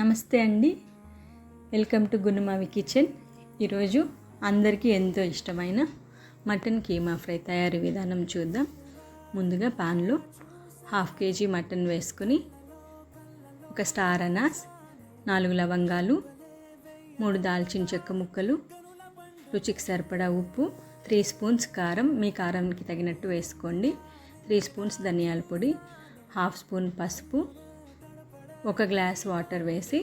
నమస్తే అండి, welcome to గునుమావి kitchen. ఈరోజు అందరికీ ఎంతో ఇష్టమైన మటన్ కీమా ఫ్రై తయారీ విధానం చూద్దాం. ముందుగా పాన్లో 1/2 kg మటన్ వేసుకుని ఒక స్టార్ అనాస్, 4 లవంగాలు, 3 దాల్చిన చెక్క ముక్కలు, రుచికి సరిపడా ఉప్పు, 3 స్పూన్స్ కారం, మీ కారంకి తగినట్టు వేసుకోండి, 3 స్పూన్స్ ధనియాల పొడి, 1/2 స్పూన్ పసుపు, 1 గ్లాస్ వాటర్ వేసి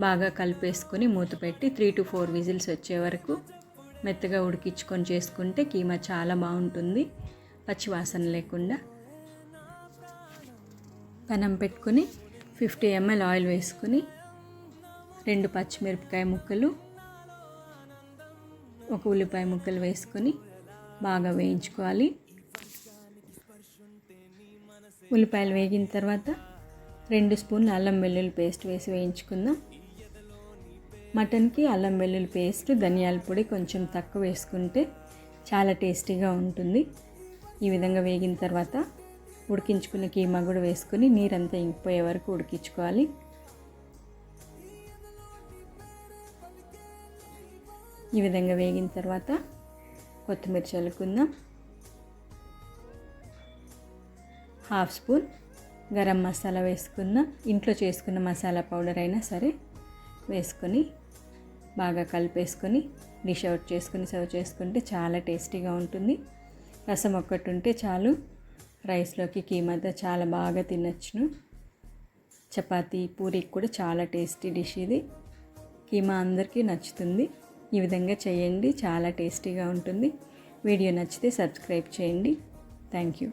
బాగా కలిపేసుకొని మూత పెట్టి 3 to 4 విజిల్స్ వచ్చే వరకు మెత్తగా ఉడికించుకొని చేసుకుంటే కీమా చాలా బాగుంటుంది, పచ్చివాసన లేకుండా. పెనం పెట్టుకొని 50 ml ఆయిల్ వేసుకొని 2 పచ్చిమిరపకాయ ముక్కలు, 1 ఉల్లిపాయ ముక్కలు వేసుకొని బాగా వేయించుకోవాలి. ఉల్లిపాయలు వేగిన తర్వాత 2 స్పూన్ల అల్లం వెల్లుల్లి పేస్ట్ వేసి వేయించుకుందాం. మటన్కి అల్లం వెల్లుల్లి పేస్ట్, ధనియాల పొడి కొంచెం తక్కువ వేసుకుంటే చాలా టేస్టీగా ఉంటుంది. ఈ విధంగా వేగిన తర్వాత ఉడికించుకున్న కీమా కూడా వేసుకొని నీరంతా ఇంకిపోయే వరకు ఉడికించుకోవాలి. ఈ విధంగా వేగిన తర్వాత కొత్తిమీర చల్లుకుందాం. 1/2 స్పూన్ గరం మసాలా వేసుకుందాం. ఇంట్లో చేసుకున్న మసాలా పౌడర్ అయినా సరే వేసుకొని బాగా కలిపేసుకొని డిష్ అవుట్ చేసుకుని సర్వ్ చేసుకుంటే చాలా టేస్టీగా ఉంటుంది. రసం ఒక్కటి ఉంటే చాలు, రైస్లోకి కీమాతో చాలా బాగా తినచ్చును. చపాతీ, పూరికి కూడా చాలా టేస్టీ డిష్ ఇది. కీమా అందరికీ నచ్చుతుంది. ఈ విధంగా చేయండి, చాలా టేస్టీగా ఉంటుంది. వీడియో నచ్చితే సబ్స్క్రైబ్ చేయండి. Thank you.